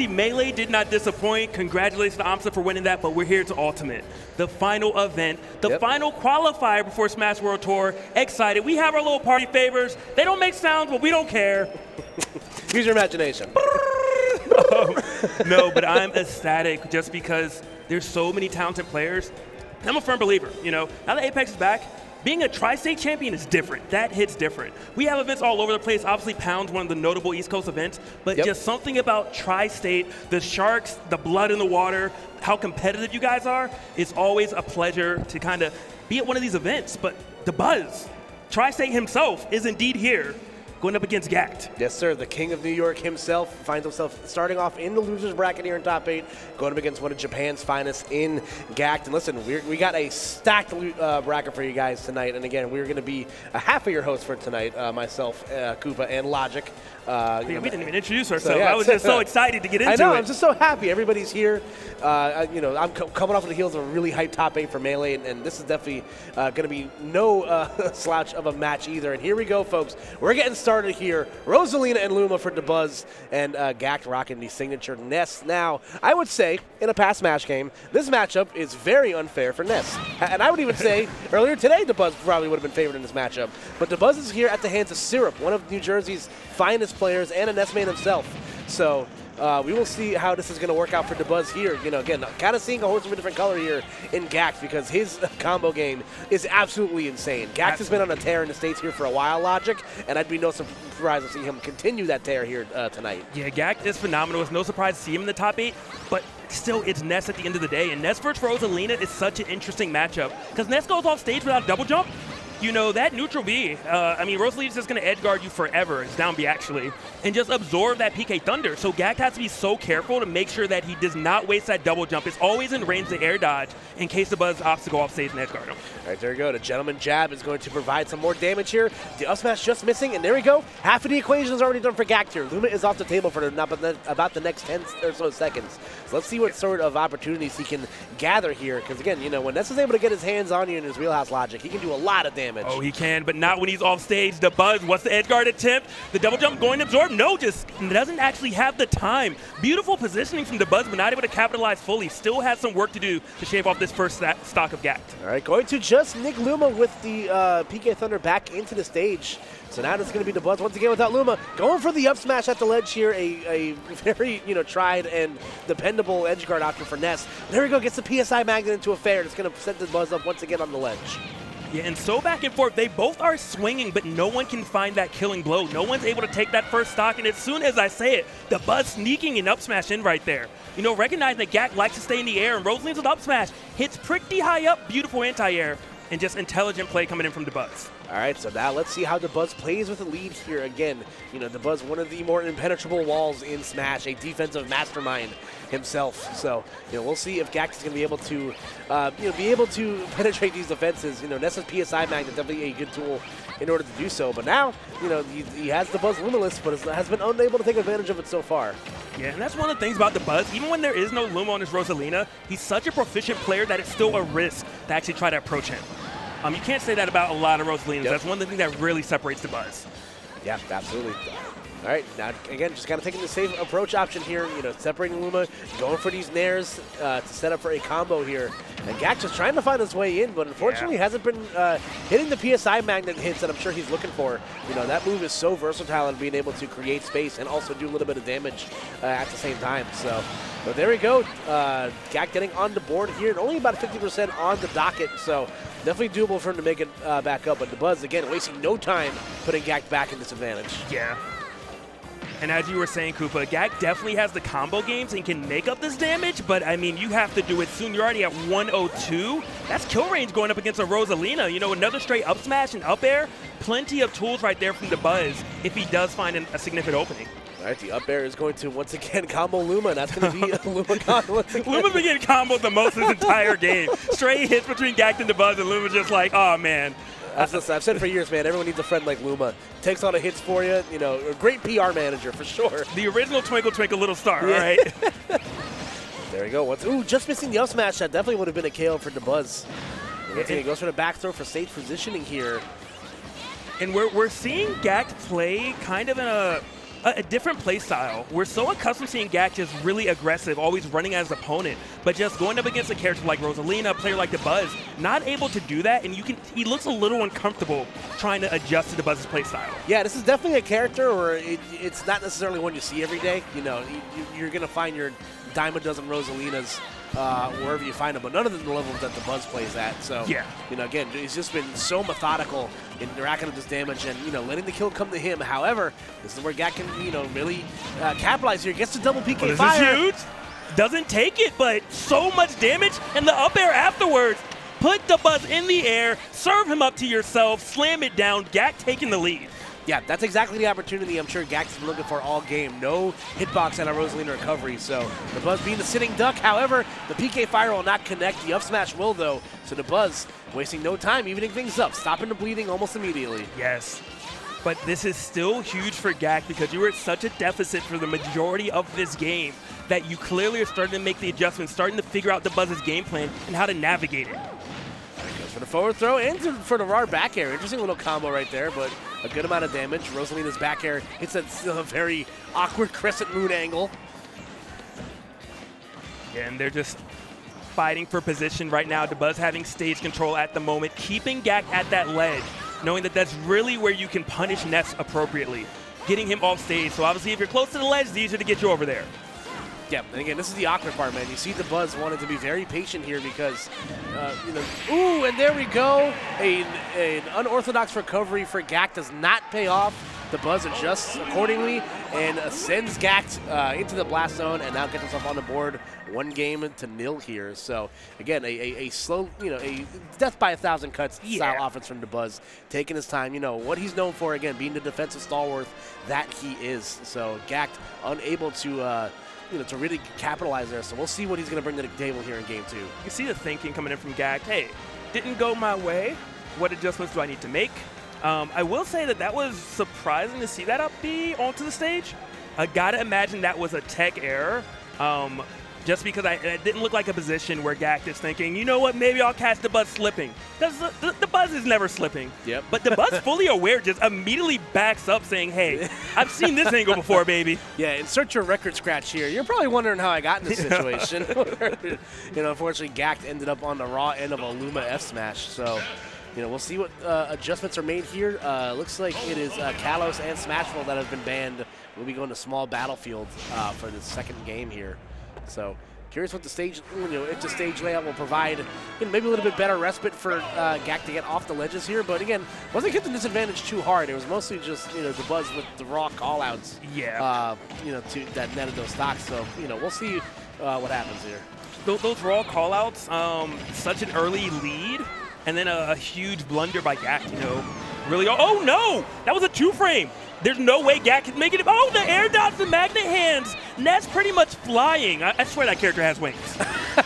Melee did not disappoint. Congratulations to AMSA for winning that, but we're here to Ultimate, the final event, the final qualifier before Smash World Tour. Excited. We have our little party favors. They don't make sounds, but we don't care. Use your imagination. No, but I'm ecstatic just because there's so many talented players. I'm a firm believer, you know, now that Apex is back, being a tri-state champion is different. That hits different. We have events all over the place. Obviously, Pound's one of the notable East Coast events, but just something about tri-state, the Sharks, the blood in the water, how competitive you guys are, it's always a pleasure to kind of be at one of these events. But Dabuz, tri-state himself, is indeed here, going up against Gackt. Yes, sir. The king of New York himself finds himself starting off in the losers bracket here in top 8, going up against one of Japan's finest in Gackt. And listen, we got a stacked bracket for you guys tonight. And again, we're going to be half of your hosts for tonight, myself, Koopa, and Logic. Yeah, we didn't even introduce ourselves. So, yeah, I was just so excited to get into it. I know. I'm just so happy. Everybody's here. You know, I'm coming off of the heels of a really hyped top 8 for Melee, and this is definitely going to be no slouch of a match either. And here we go, folks. We're getting started here. Rosalina and Luma for Dabuz, and Gackt rocking the signature Ness. Now, I would say, in a past Smash game, this matchup is very unfair for Ness. And I would even say, earlier today, Dabuz probably would have been favored in this matchup. But Dabuz is here at the hands of Syrup, one of New Jersey's finest players and a Ness man himself. So we will see how this is going to work out for Dabuz here. You know, again, kind of seeing a horse of a different color here in Gackt because his combo game is absolutely insane. Gackt has been on a tear in the States here for a while, Logic, and I'd be no surprise to see him continue that tear here tonight. Yeah, Gackt is phenomenal. It's no surprise to see him in the top 8, but still, it's Ness at the end of the day. And Ness versus Rosalina is such an interesting matchup because Ness goes off stage without double jump. You know, that neutral B, I mean, Rosalina's just going to edge guard you forever. It's down B, actually, and just absorb that PK Thunder. So Gackt has to be so careful to make sure that he does not waste that double jump. It's always in range to air dodge in case the Buzz opts to go off stage and edge guard him. All right, there we go. The Gentleman Jab is going to provide some more damage here. The up smash just missing, and there we go. Half of the equation is already done for Gackt here. Luma is off the table for about the next 10 or so seconds. So let's see what sort of opportunities he can gather here. Because, again, you know, when Ness is able to get his hands on you in his wheelhouse, Logic, he can do a lot of damage. Oh, he can, but not when he's off stage. Dabuz, what's the edge guard attempt? The double jump going to absorb? No, just doesn't actually have the time. Beautiful positioning from Dabuz, but not able to capitalize fully. Still has some work to do to shave off this first stock of Gackt. All right, going to just nick Luma with the PK Thunder back into the stage. So now it's going to be Dabuz once again without Luma. Going for the up smash at the ledge here, a very, you know, tried and dependable edge guard option for Ness. There we go, gets the PSI magnet into a fair. It's going to set Dabuz up once again on the ledge. Yeah, and so back and forth, they both are swinging, but no one can find that killing blow. No one's able to take that first stock, and as soon as I say it, Dabuz sneaking an up smash in right there. You know, recognize that Gackt likes to stay in the air, and Rosalina's with up smash hits pretty high up, beautiful anti-air, and just intelligent play coming in from Dabuz. All right, so now let's see how Dabuz plays with the lead here again. You know, Dabuz, one of the more impenetrable walls in Smash, a defensive mastermind himself. So, you know, we'll see if Gackt is going to be able to, you know, be able to penetrate these defenses. You know, Ness's PSI magnet definitely a good tool in order to do so. But now, you know, he has Dabuz Luminous, but has been unable to take advantage of it so far. Yeah, and that's one of the things about Dabuz. Even when there is no Luma on his Rosalina, he's such a proficient player that it's still a risk to actually try to approach him. You can't say that about a lot of Rosalinas. That's one of the things that really separates Dabuz. Yeah, absolutely. All right, now again, just kind of taking the safe approach option here, you know, separating Luma, going for these nairs to set up for a combo here. And Gackt just trying to find his way in, but unfortunately hasn't been hitting the PSI magnet hits that I'm sure he's looking for. You know, that move is so versatile in being able to create space and also do a little bit of damage at the same time. So, but there we go. Gackt getting on the board here, and only about 50% on the docket, so definitely doable for him to make it back up. But Dabuz, again, wasting no time putting Gackt back in disadvantage. Yeah. And as you were saying, Koopa, Gackt definitely has the combo games and can make up this damage, but I mean, you have to do it soon. You're already at 102. That's kill range going up against a Rosalina. You know, another straight up smash and up air. Plenty of tools right there from Dabuz if he does find a significant opening. All right, the up air is going to once again combo Luma, and that's going to be a Luma combo once again. Luma's been getting comboed the most this entire game. Straight hits between Gackt and Dabuz, and Luma's just like, oh man. I've said for years, man, everyone needs a friend like Luma. Takes all the hits for you, you know, a great PR manager for sure. The original Twinkle Twinkle Little Star, right? There we go. Ooh, just missing the up smash. That definitely would have been a KO for Dabuz. He goes for the back throw for stage positioning here. And we're seeing Gackt play kind of in a a different play style. We're so accustomed to seeing Gackt just really aggressive, always running at his opponent, but just going up against a character like Rosalina, a player like Dabuz, not able to do that, and he looks a little uncomfortable trying to adjust to Dabuz's play style. Yeah, this is definitely a character where it's not necessarily one you see every day. You know, you're going to find your dime a dozen Rosalinas wherever you find them, but none of them the level that Dabuz plays at. So, yeah. You know, again, he's just been so methodical in racking up this damage and, you know, letting the kill come to him. However, this is where Gackt can, you know, really capitalize here. Gets the double PK fire. This is huge. Doesn't take it, but so much damage, and the up air afterwards. Put Dabuz in the air, serve him up to yourself, slam it down, Gackt taking the lead. Yeah, that's exactly the opportunity I'm sure Gackt's been looking for all game. No hitbox and a Rosalina recovery, so Dabuz being the sitting duck. However, the PK fire will not connect. The up smash will, though, so Dabuz wasting no time, evening things up, stopping the bleeding almost immediately. Yes, but this is still huge for Gackt because you were at such a deficit for the majority of this game that you clearly are starting to make the adjustments, starting to figure out Dabuz's game plan and how to navigate it. Goes for the forward throw and for the raw back air. Interesting little combo right there, but a good amount of damage. Rosalina's back air hits a very awkward crescent moon angle. Yeah, and they're just fighting for position right now. Dabuz having stage control at the moment, keeping Gackt at that ledge, knowing that that's really where you can punish Ness appropriately, getting him off stage. So obviously if you're close to the ledge, it's easier to get you over there. Yeah, and again, this is the awkward part, man. You see Dabuz wanted to be very patient here because, you know, ooh, and there we go. An unorthodox recovery for Gackt does not pay off. Dabuz adjusts accordingly and sends Gackt into the blast zone and now gets himself on the board 1-0 here. So, again, a slow, you know, a death by 1,000 cuts style offense from Dabuz, taking his time. You know, what he's known for, again, being the defensive stalwart that he is. So, Gackt unable to you know, to really capitalize there. So we'll see what he's going to bring to the table here in game 2. You can see the thinking coming in from Gackt. Hey, didn't go my way. What adjustments do I need to make? I will say that was surprising to see that up B onto the stage. I got to imagine that was a tech error. Just because it didn't look like a position where Gackt is thinking, you know what, maybe I'll catch Dabuz slipping. Because the Buzz is never slipping. Yep. But Dabuz, fully aware, just immediately backs up saying, hey, I've seen this angle before, baby. Yeah, insert your record scratch here. You're probably wondering how I got in this situation. You know, unfortunately, Gackt ended up on the raw end of a Luma F smash. So, you know, we'll see what adjustments are made here. Looks like it is Kalos and Smashville that have been banned. We'll be going to small battlefield for the second game here. So curious what the stage, you know, if the stage layout will provide, you know, maybe a little bit better respite for Gackt to get off the ledges here. But again, wasn't hitting disadvantage too hard. It was mostly just, you know, Dabuz with the raw callouts. Yeah. You know, to that netted those stocks. So, you know, we'll see what happens here. Those raw callouts, such an early lead, and then a huge blunder by Gackt. You know, really. Oh no, that was a 2-frame. There's no way Gackt can make it. Oh, the air dodge, the magnet hands. Ness pretty much flying. I swear that character has wings.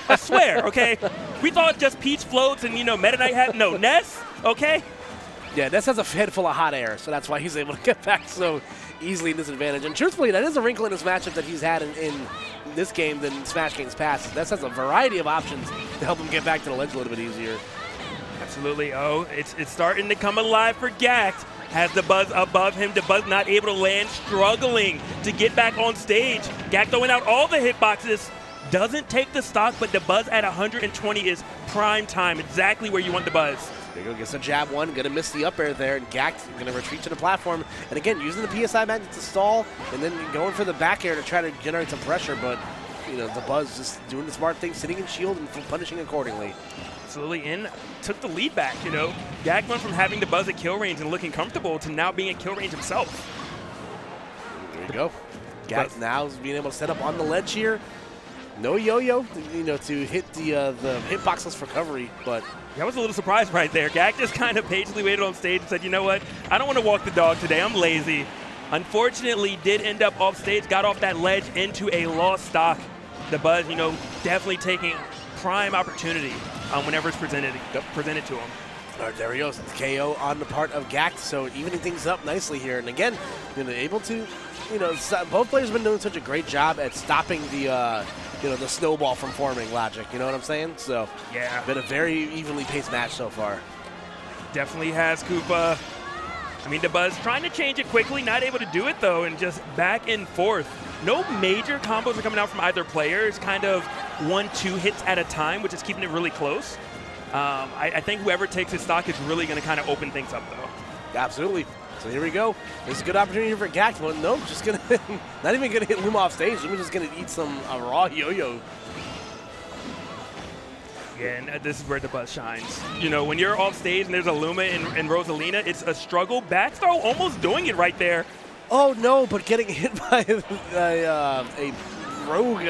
I swear, okay? We thought just Peach floats and, you know, Meta Knight had, no, Ness, okay? Yeah, Ness has a head full of hot air, so that's why he's able to get back so easily in this advantage. And truthfully, that is a wrinkle in this matchup that he's had in this game than Smash games past. Ness has a variety of options to help him get back to the ledge a little bit easier. Absolutely. Oh, it's starting to come alive for Gackt. Has Dabuz above him. Dabuz not able to land, struggling to get back on stage. Gackt throwing out all the hitboxes. Doesn't take the stock, but Dabuz at 120 is prime time. Exactly where you want Dabuz. There you go, gets a jab one, going to miss the up air there, and Gackt going to retreat to the platform. And again, using the PSI magnet to stall, and then going for the back air to try to generate some pressure, but, you know, Dabuz just doing the smart thing, sitting in shield and punishing accordingly. Absolutely, and took the lead back, you know. Gackt went from having Dabuz at kill range and looking comfortable to now being at kill range himself. There you go. Gackt now is being able to set up on the ledge here. No yo-yo, you know, to hit the hitboxless recovery, but I was a little surprised right there. Gackt just kind of patiently waited on stage and said, you know what, I don't want to walk the dog today, I'm lazy. Unfortunately, did end up off stage, got off that ledge into a lost stock. Dabuz, you know, definitely taking prime opportunity whenever it's presented to him. All right, there he goes. KO on the part of Gackt, so evening things up nicely here. And again, you know, able to, you know, both players have been doing such a great job at stopping the, you know, the snowball from forming logic. You know what I'm saying? So yeah, been a very evenly paced match so far. Definitely has, Koopa. I mean, Dabuz trying to change it quickly, not able to do it though, and just back and forth. No major combos are coming out from either player. It's kind of 1-2 hits at a time, which is keeping it really close. I think whoever takes his stock is really going to kind of open things up though. Absolutely. So here we go. This is a good opportunity for Gackt. Well, no, just going to, not even going to hit Luma off stage. Luma's just going to eat some raw yo-yo. Yeah, and this is where Dabuz shines. You know, when you're off stage and there's a Luma and Rosalina, it's a struggle. Back throw almost doing it right there. Oh, no, but getting hit by a rogue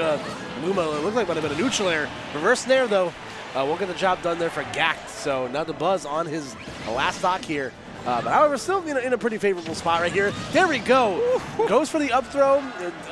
Luma. It looked like it might have been a neutral air. Reverse there, though. Won't get the job done there for Gackt. So now Dabuz on his last stock here. But however, still in a pretty favorable spot right here. There we go. Goes for the up throw.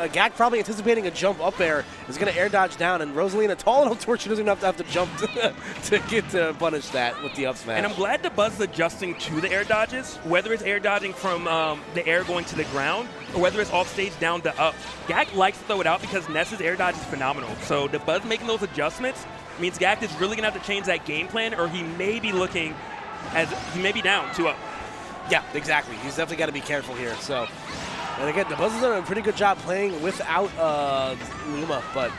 Gackt probably anticipating a jump up air. Is going to air dodge down. And Rosalina, tall enough to where she doesn't have to jump to get to punish that with the up smash. And I'm glad Dabuz is adjusting to the air dodges, whether it's air dodging from the air going to the ground or whether it's off stage down to up. Gackt likes to throw it out because Ness's air dodge is phenomenal. So Dabuz making those adjustments means Gackt is really going to have to change that game plan, or he may be looking as he may be down 2 up. Yeah, exactly. He's definitely got to be careful here. So, and again, Dabuz has done a pretty good job playing without Luma, but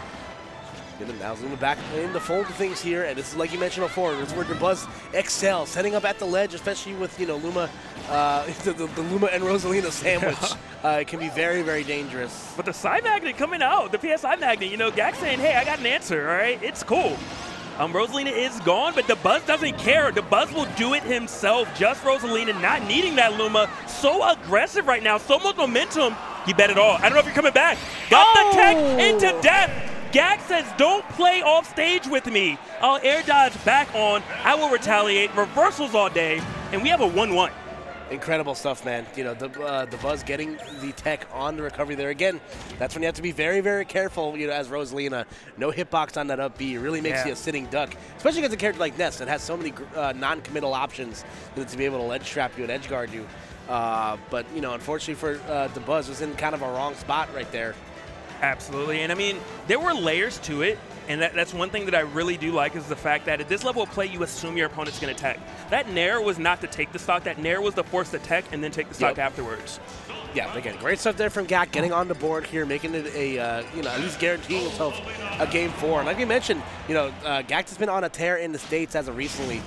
now Luma back in the fold of things here, and this is like you mentioned before, this is where Dabuz excels, setting up at the ledge, especially with Luma, the Luma and Rosalina sandwich. It can be very, very dangerous. But the side magnet coming out, the PSI magnet, Gackt saying, hey, I got an answer, all right? It's cool. Rosalina is gone, but Dabuz doesn't care. Dabuz will do it himself. Just Rosalina not needing that Luma. So aggressive right now, so much momentum. He bet it all. I don't know if you're coming back. Got the tech into death. Gackt says, don't play off stage with me. I'll air dodge back on. I will retaliate. Reversals all day. And we have a 1-1. Incredible stuff, man. Dabuz getting the tech on the recovery there. Again, that's when you have to be very, very careful, as Rosalina. No hitbox on that up B. It really makes you a sitting duck, especially against a character like Ness that has so many non-committal options to be able to ledge trap you and edge guard you. But, unfortunately for Dabuz, was in kind of a wrong spot right there. Absolutely. And, I mean, there were layers to it. And that's one thing that I really do like is the fact that at this level of play, you assume your opponent's going to tech. That nair was not to take the stock. That nair was to force the tech and then take the stock afterwards. Yeah, again, great stuff there from Gackt, getting on the board here, making it a, at least guaranteeing himself a game 4. And like you mentioned, Gackt has been on a tear in the States as of recently,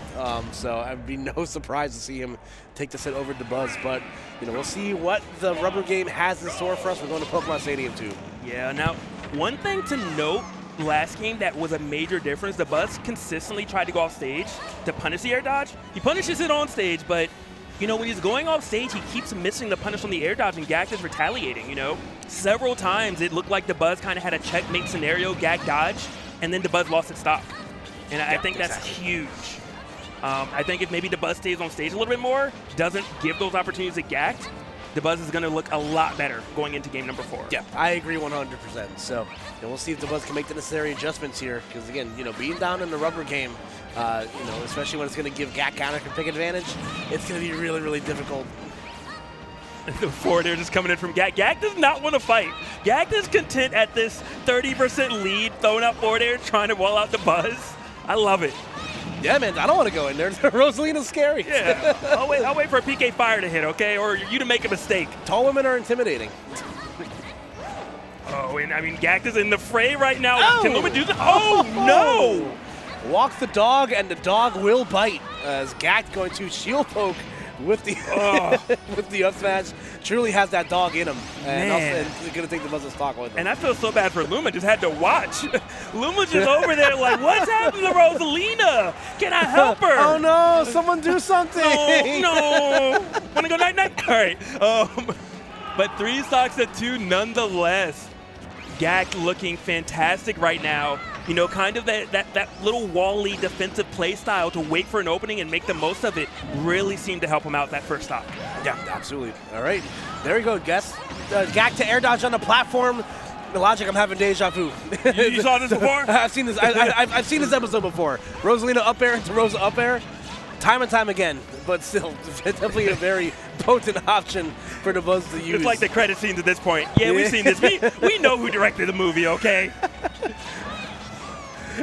so I'd be no surprise to see him take the set over Dabuz. But, we'll see what the rubber game has in store for us. We're going to Pokemon Stadium 2. Yeah, now, one thing to note last game that was a major difference, Dabuz consistently tried to go off stage to punish the air dodge. He punishes it on stage, but when he's going off stage, he keeps missing the punish on the air dodge, and Gackt is retaliating, Several times it looked like Dabuz kind of had a checkmate scenario, Gackt dodged, and then Dabuz lost its stock. And I think that's huge. I think if maybe Dabuz stays on stage a little bit more, doesn't give those opportunities to Gackt, Dabuz is going to look a lot better going into game number 4. Yeah, I agree 100%. So we'll see if Dabuz can make the necessary adjustments here. Because again, being down in the rubber game, especially when it's going to give Gackt counter pick advantage, it's going to be really, really difficult. The forward air just coming in from Gackt. Gackt does not want to fight. Gackt is content at this 30% lead, throwing out forward air, trying to wall out Dabuz. I love it. Yeah, man, I don't want to go in there. Rosalina's scary. Yeah, I'll wait for a PK fire to hit, okay? Or you to make a mistake. Tall women are intimidating. Oh, and I mean, Gackt is in the fray right now. Oh. Can Luma do that? Oh, no! Walk the dog, and the dog will bite. As Gackt going to shield poke with the with the up smash. Truly has that dog in him. And going to take the Dabuz's stock with him. And I feel so bad for Luma. Just had to watch. Luma's just over there like, what's happening to Rosalina? Can I help her? Oh, no. Someone do something. No. Want to go night-night? All right. But 3 stocks to 2 nonetheless. Gackt looking fantastic right now. Kind of that little wall-y defensive play style to wait for an opening and make the most of it really seemed to help him out that first stock. Yeah, absolutely. All right, there we go, guys. Gackt to air dodge on the platform. The logic, I'm having deja vu. You saw this before? I've seen this. I've seen this episode before. Rosalina up air to Rosa up air. Time and time again, but still, definitely a very potent option for Dabuz to use. It's like the credit scenes at this point. Yeah, we've seen this. We know who directed the movie, okay?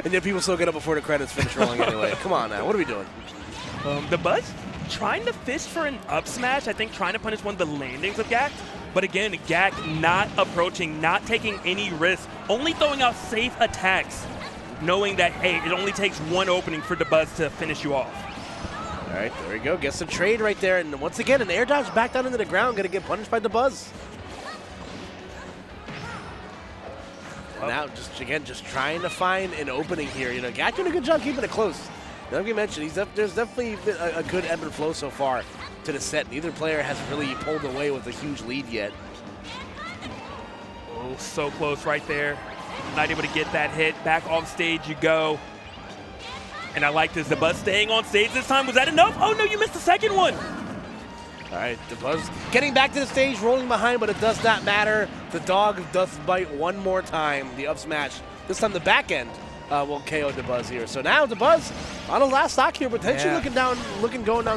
And yet people still get up before the credits finish rolling anyway. Come on now, what are we doing? Dabuz trying to fish for an up smash, I think trying to punish one of the landings of Gackt. But again, Gackt not approaching, not taking any risks, only throwing out safe attacks, knowing that, hey, it only takes one opening for Dabuz to finish you off. All right, there we go. Gets a trade right there. And once again, an air dodge back down into the ground, going to get punished by Dabuz. Now, just trying to find an opening here. You know, Gackt doing a good job keeping it close. Like we mentioned, there's definitely been a good ebb and flow so far to the set. Neither player has really pulled away with a huge lead yet. Oh, so close right there. Not able to get that hit. Back off stage you go. And I like this. Dabuz staying on stage this time. Was that enough? Oh, no, you missed the second one. All right, Dabuz getting back to the stage, rolling behind, but it does not matter. The dog does bite one more time. The up smash. This time the back end will KO Dabuz here. So now Dabuz on the last stock here, potentially going down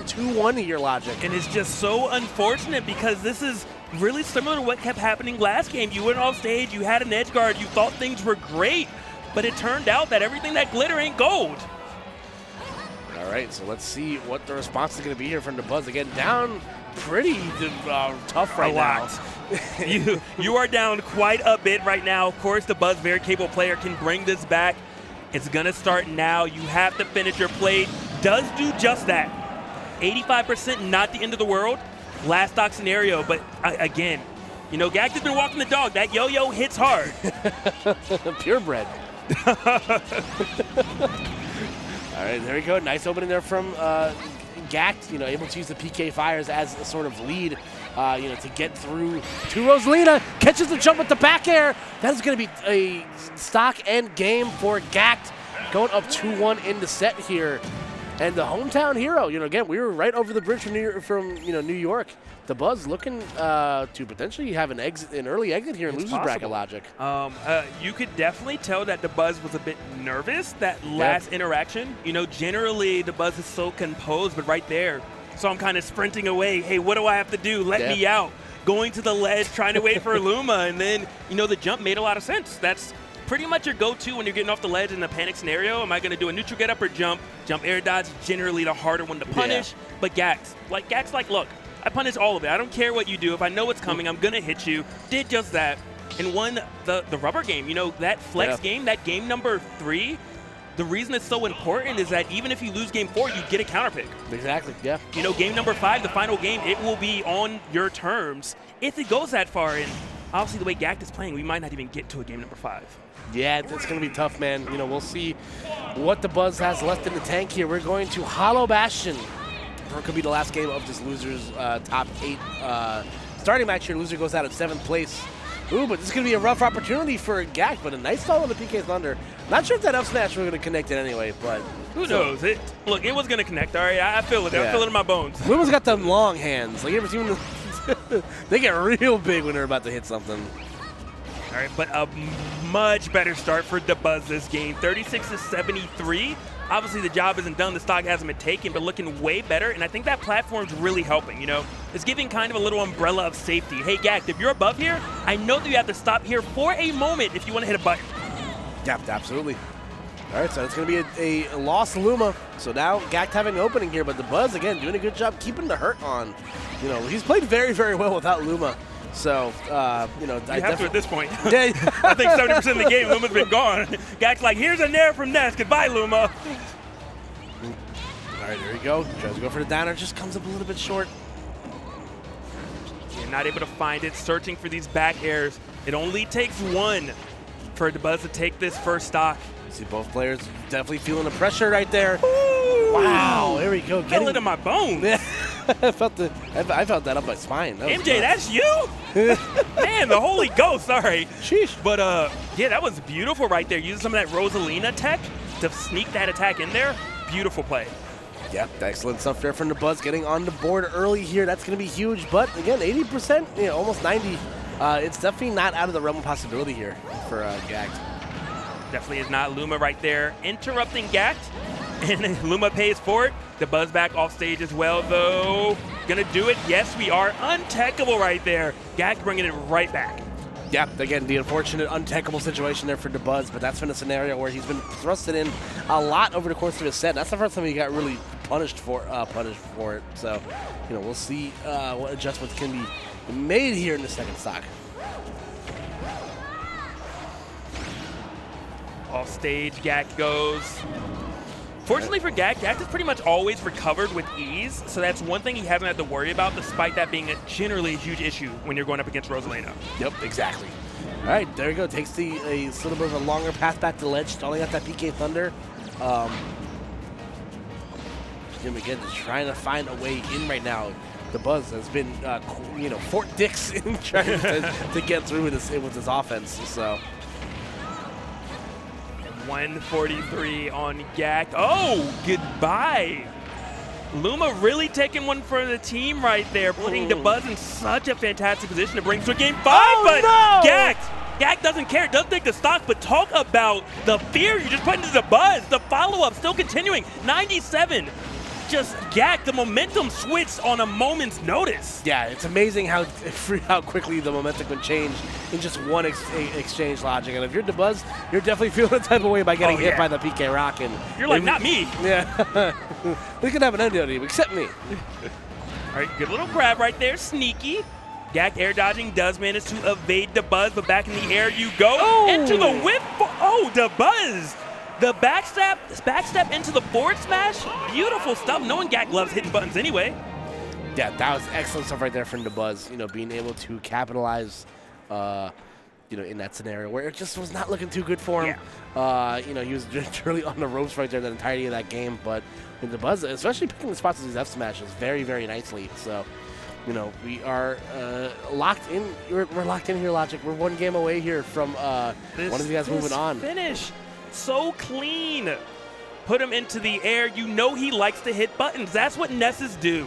2-1 here, Logic. And it's just so unfortunate because this is really similar to what kept happening last game. You went off stage, you had an edge guard, you thought things were great, but it turned out that everything that glitter ain't gold. All right, so let's see what the response is going to be here from Dabuz. Again, down pretty tough right now. You are down quite a bit right now. Of course, Dabuz, very capable player, can bring this back. It's going to start now. You have to finish your play. Does do just that. 85%, not the end of the world. Last stock scenario, but again, you know, Gackt has been walking the dog. That yo-yo hits hard. Purebred. All right, there we go. Nice opening there from Gackt, you know, able to use the PK fires as a sort of lead, you know, to get through to Rosalina. Catches the jump with the back air. That is going to be a stock end game for Gackt, going up 2-1 in the set here. And the hometown hero, you know, again, we were right over the bridge from New York. Dabuz looking to potentially have an early exit here in losers bracket, Logic. You could definitely tell that Dabuz was a bit nervous that last interaction. You know, generally Dabuz is so composed, but right there, so I'm kind of sprinting away. Hey, what do I have to do? Let me out. Going to the ledge, trying to wait for Luma, and then, you know, the jump made a lot of sense. That's pretty much your go-to when you're getting off the ledge in a panic scenario. Am I going to do a neutral get up or jump? Jump air dodge, generally the harder one to punish. But Gack's like, look, I punish all of it. I don't care what you do. If I know it's coming, I'm going to hit you. Did just that and won the rubber game. You know, that flex game, that game number 3, the reason it's so important is that even if you lose game 4, you get a counter pick. Exactly, yeah. You know, game number 5, the final game, it will be on your terms if it goes that far. And obviously the way Gackt is playing, we might not even get to a game number 5. Yeah, it's going to be tough, man. You know, we'll see what Dabuz has left in the tank here. We're going to Hollow Bastion. It could be the last game of this loser's top 8 starting match here. Loser goes out at 7th place. Ooh, but this is going to be a rough opportunity for Gackt, but a nice stall on the PK Thunder. Not sure if that up smash was going to connect it anyway, but who knows? Look, it was going to connect, all right? I feel it. I feel it in my bones. Luma's got them long hands. Like, you ever seen them? They get real big when they're about to hit something. All right, but a much better start for Dabuz this game. 36-73. Obviously, the job isn't done. The stock hasn't been taken, but looking way better. And I think that platform's really helping, you know. It's giving kind of a little umbrella of safety. Hey, Gackt, if you're above here, I know that you have to stop here for a moment if you want to hit a button. Yeah, absolutely. All right, so it's going to be a lost Luma. So now Gackt having an opening here, but Dabuz, again, doing a good job keeping the hurt on. You know, he's played very, very well without Luma. So, you know, I have to at this point. I think 70% of the game, Luma's been gone. Gackt's like, here's a nair from Ness. Goodbye, Luma. All right, there we go. Tries to go for the downer. Just comes up a little bit short. You're not able to find it. Searching for these back airs. It only takes one for Dabuz to take this first stock. See both players definitely feeling the pressure right there. Ooh. Wow, there we go. Feel it in my bones. I felt that up my spine. That MJ, that's you? Man, the Holy Ghost, sorry. Sheesh. But yeah, that was beautiful right there. Using some of that Rosalina tech to sneak that attack in there. Beautiful play. Yep, excellent stuff there from Dabuz, getting on the board early here. That's going to be huge. But again, 80%, you know, almost 90. It's definitely not out of the realm of possibility here for Gackt. Definitely is not. Luma right there interrupting Gackt. And Luma pays for it. Dabuz back off stage as well, though. Gonna do it. Yes, we are untechable right there. Gackt bringing it right back. Yeah, again, the unfortunate, untackable situation there for Dabuz, but that's been a scenario where he's been thrusted in a lot over the course of his set. That's the first time he got really punished for it. So, we'll see what adjustments can be made here in the second stock. Off stage, Gackt goes. Fortunately for Gackt, Gackt has pretty much always recovered with ease, so that's one thing he hasn't had to worry about, despite that being generally a huge issue when you're going up against Rosalina. Yep, exactly. All right, there you go. Takes a little bit of a longer path back to the ledge, stalling out that PK Thunder. Jim again just trying to find a way in right now. Dabuz has been, Fort Dix in trying to get through with his offense. So. 143 on Gackt. Oh, goodbye. Luma really taking one for the team right there, putting Dabuz in such a fantastic position to bring to game 5. But no! Gackt doesn't care, doesn't take the stock, but talk about the fear you just put into Dabuz. The follow-up still continuing. 97. Just Gackt, the momentum switched on a moment's notice. Yeah, it's amazing how quickly the momentum can change in just one exchange logic. And if you're Dabuz, you're definitely feeling the type of way by getting hit by the PK Rock. And you're like, not me. Yeah. We could have an end on you, except me. All right, good little grab right there, sneaky. Gackt air dodging does manage to evade Dabuz, but back in the air you go. Oh! Into the whip. Oh, Dabuz. The backstep into the forward smash, beautiful stuff. Knowing Gackt loves hitting buttons anyway. Yeah, that was excellent stuff right there from Dabuz. Being able to capitalize, in that scenario where it just was not looking too good for him. Yeah. He was literally on the ropes right there the entirety of that game. But Dabuz, especially picking the spots of these F smashes very, very nicely. So, we are locked in. We're locked in here, Logic. We're one game away here from one of you guys moving on. Finish. So clean. Put him into the air. He likes to hit buttons. That's what Nesses do.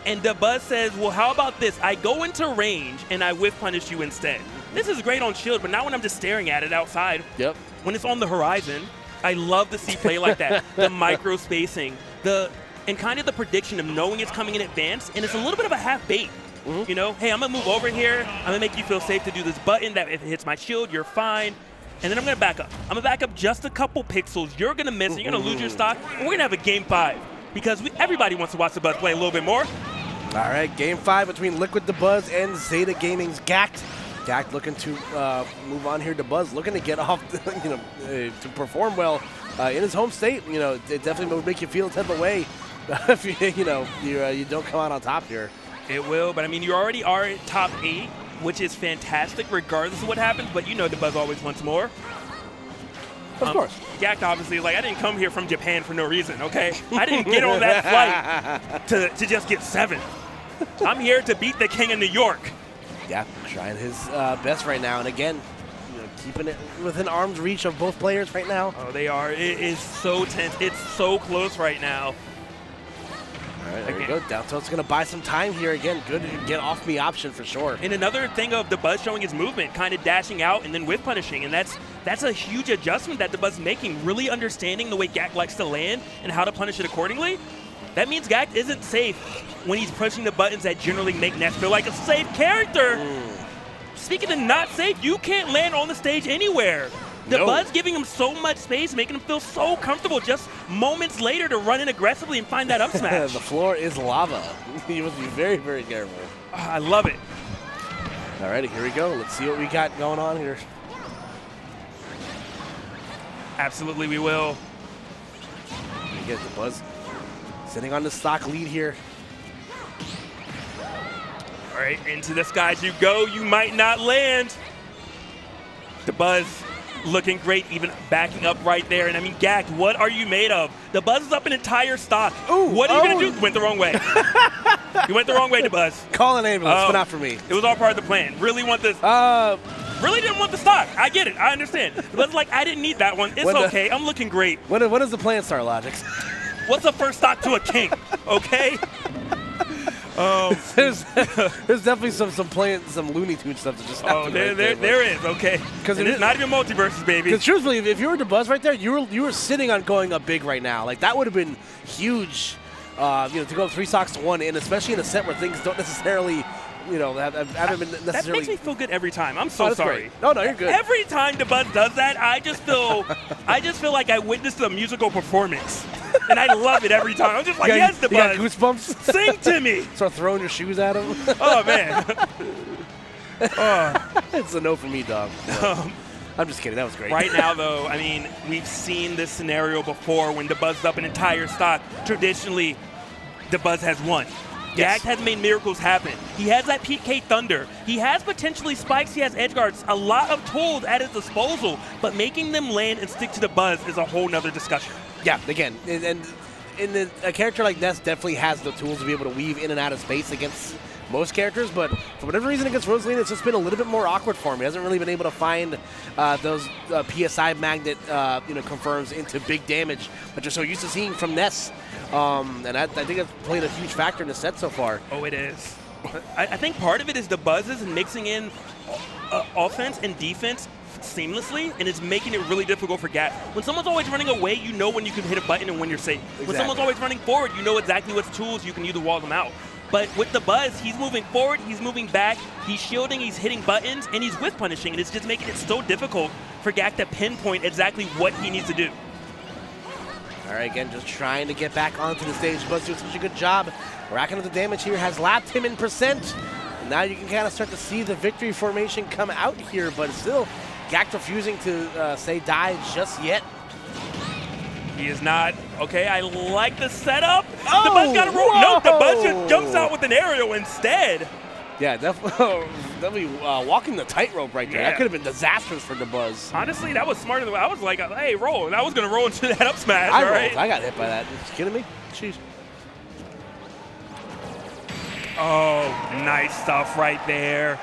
And Dabuz says, well, how about this? I go into range and I whiff punish you instead. This is great on shield, but not when I'm just staring at it outside. Yep. When it's on the horizon, I love to see play like that. The micro spacing, and kind of the prediction of knowing it's coming in advance, and it's a little bit of a half bait. Hey, I'm gonna move over here. I'm gonna make you feel safe to do this button that if it hits my shield, you're fine. And then I'm going to back up. I'm going to back up just a couple pixels. You're going to miss it. You're going to lose your stock. And we're going to have a game 5 because everybody wants to watch Dabuz play a little bit more. All right, game 5 between Liquid Dabuz and Zeta Gaming's Gackt. Gackt looking to move on here. Dabuz looking to get off, to perform well in his home state. It definitely would make you feel a type of way if you don't come out on top here. It will, but I mean, you already are at top 8. Which is fantastic regardless of what happens, but Dabuz always wants more. Of course. Gackt obviously is like, I didn't come here from Japan for no reason, okay? I didn't get on that flight to just get 7th. I'm here to beat the king of New York. Yeah, trying his best right now. And again, keeping it within arm's reach of both players right now. Oh, they are. It is so tense. It's so close right now. All right, there you go. Down tilt's going to buy some time here. Again, good get off me option for sure. And another thing of Dabuz showing his movement, kind of dashing out and then whiff punishing. And that's a huge adjustment that Dabuz is making, really understanding the way Gackt likes to land and how to punish it accordingly. That means Gackt isn't safe when he's pushing the buttons that generally make Ness feel like a safe character. Speaking of not safe, you can't land on the stage anywhere. Dabuz giving him so much space, making him feel so comfortable just moments later to run in aggressively and find that up smash. The floor is lava. You must be very, very careful. I love it. All righty, here we go. Let's see what we got going on here. Absolutely, we will. We get Dabuz sitting on the stock lead here. All right, into the skies you go. You might not land. Dabuz looking great, even backing up right there. And I mean, Gackt, what are you made of? Dabuz is up an entire stock. Ooh, what are you going to do? You went the wrong way. You went the wrong way, Dabuz. Call an ambulance, but not for me. It was all part of the plan. Really want this. Really didn't want the stock. I get it. I understand. Dabuz like, I didn't need that one. It's okay. I'm looking great. When does the plan start, Logic? What's the first stock to a king? Okay? There's definitely some Looney Tunes stuff that just happened. There is, okay. Because it's not even multiverses, baby. Because truthfully, if you were Dabuz right there, you were sitting on going up big right now. Like that would have been huge. To go 3 stocks to 1, and especially in a set where things don't necessarily haven't been necessarily. That makes me feel good every time. I'm so sorry. Great. No, you're good. Every time Dabuz does that, I just feel like I witnessed a musical performance, and I love it every time. I'm just like, yes, Dabuz. You got goosebumps. Sing to me. Start throwing your shoes at him. Oh man. It's a no for me, dog. No. I'm just kidding. That was great. Right now, though, I mean, we've seen this scenario before when Dabuz's up an entire stock. Traditionally, Dabuz has won. Yes. Gackt has made miracles happen. He has that PK Thunder. He has potentially spikes. He has edge guards. A lot of tools at his disposal, but making them land and stick to Dabuz is a whole nother discussion. Yeah, again, and a character like Ness definitely has the tools to be able to weave in and out of space against most characters, but for whatever reason against Rosalina, it's just been a little bit more awkward for him. He hasn't really been able to find those PSI magnet confirms into big damage that you're so used to seeing from Ness. And I think that's played a huge factor in the set so far. Oh, it is. I think part of it is Dabuz's mixing in offense and defense seamlessly, and it's making it really difficult for Gackt. When someone's always running away, you know when you can hit a button and when you're safe. Exactly. When someone's always running forward, you know exactly what tools you can use to wall them out. But with Dabuz, he's moving forward, he's moving back, he's shielding, he's hitting buttons, and he's whiff punishing, and it's just making it so difficult for Gackt to pinpoint exactly what he needs to do. All right, again, just trying to get back onto the stage. Dabuz doing such a good job. Racking up the damage here, has lapped him in percent. And now you can kind of start to see the victory formation come out here, but still, Gackt refusing to say die just yet. He is not. Okay, I like the setup. Oh, Dabuz got a roll. No, Dabuz just jumps out with an aerial instead. Yeah, definitely walking the tightrope right there. Yeah. That could have been disastrous for Dabuz. Honestly, that was smarter than I was like, hey, roll. And I was going to roll into that up smash. I all right? I got hit by that. Are you kidding me? Jeez. Oh, nice stuff right there.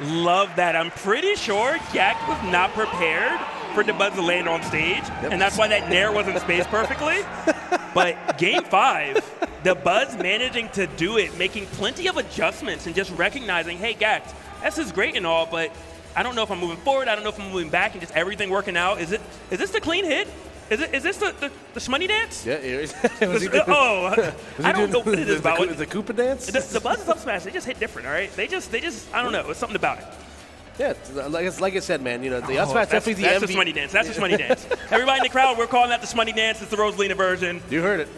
Love that. I'm pretty sure Gackt was not prepared for Dabuz to land on stage, and that's why that nair wasn't spaced perfectly. But game 5, Dabuz managing to do it, making plenty of adjustments and just recognizing, hey, Gackt, this is great and all, but I don't know if I'm moving forward, I don't know if I'm moving back, and just everything working out. Is this the clean hit? Is this the shmoney dance? Yeah, it is. I don't know what it is about. Is it Koopa dance? The Buzz up smash, they just hit different, all right? They just, I don't know, it's something about it. Yeah, like I said, man, the up smash definitely the MVP. That's the shmoney dance. That's the shmoney dance. Everybody in the crowd, we're calling that the shmoney dance. It's the Rosalina version. You heard it.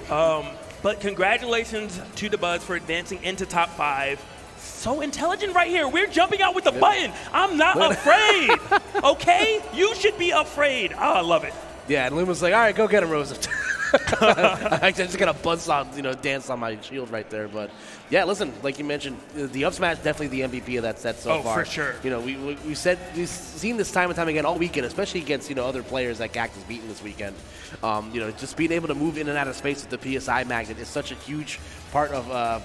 But congratulations to Dabuz for advancing into top 5. So intelligent right here. We're jumping out with the button. I'm not afraid. Okay? You should be afraid. Oh, I love it. Yeah, and Luma's like, all right, go get him, Rosa. I just got a buzzsaw, dance on my shield right there. But yeah, listen, like you mentioned, the up smash definitely the MVP of that set so far. Oh, for sure. We've seen this time and time again all weekend, especially against other players that Gackt has beaten this weekend. Just being able to move in and out of space with the PSI magnet is such a huge part of.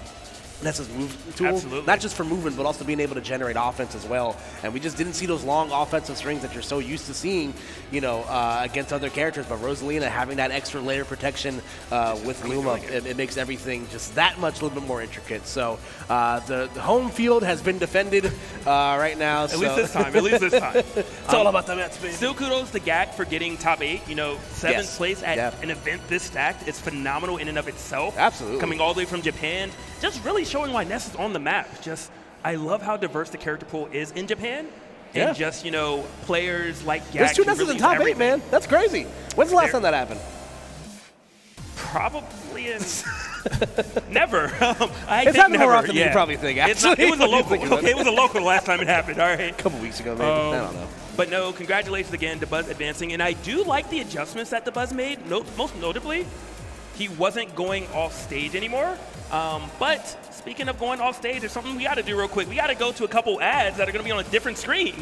Ness's move tool, Absolutely. Not just for movement, but also being able to generate offense as well. And we just didn't see those long offensive strings that you're so used to seeing, against other characters. But Rosalina having that extra layer protection with Luma, it makes everything just that much a little bit more intricate. So the home field has been defended right now. At least this time. It's all about the Mets, baby. Still kudos to Gackt for getting top 8. 7th place at an event this stacked is phenomenal in and of itself. Absolutely. Coming all the way from Japan. Just really showing why Ness is on the map. I love how diverse the character pool is in Japan. And just, players like Gackt. There's 2 Nesses in top 8, man. That's crazy. When's the last time that happened? Probably in never. It's happened more often than you probably think, actually. It was a local. Okay, it was a local the last time it happened, all right? A couple weeks ago, maybe. I don't know. But no, congratulations again, Dabuz advancing. And I do like the adjustments that Dabuz made. Most notably, he wasn't going off stage anymore. But speaking of going off stage, there's something we got to do real quick. We got to go to a couple ads that are going to be on a different screen.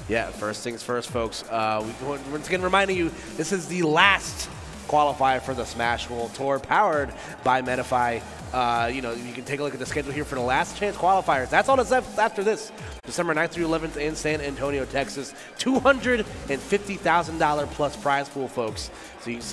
Yeah, first things first, folks. We're just going to remind you, this is the last qualifier for the Smash World Tour, powered by Medify. You can take a look at the schedule here for the last chance qualifiers. That's all that's left after this. December 9th through 11th in San Antonio, Texas. $250,000 plus prize pool, folks. So you